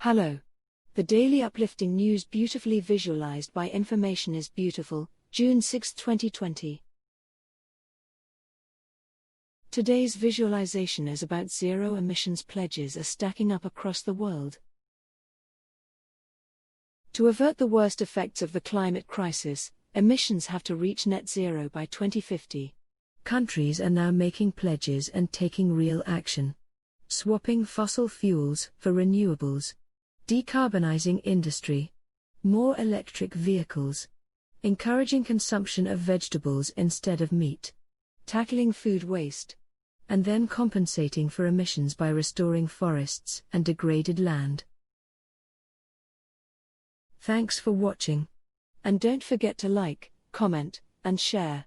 Hello. The daily uplifting news beautifully visualized by Information is Beautiful, June 6, 2020. Today's visualization is about zero emissions pledges are stacking up across the world. To avert the worst effects of the climate crisis, emissions have to reach net zero by 2050. Countries are now making pledges and taking real action. Swapping fossil fuels for renewables. Decarbonising industry. More electric vehicles. Encouraging consumption of vegetables instead of meat. Tackling food waste. And then compensating for emissions by restoring forests and degraded land. Thanks for watching. And don't forget to like, comment, and share.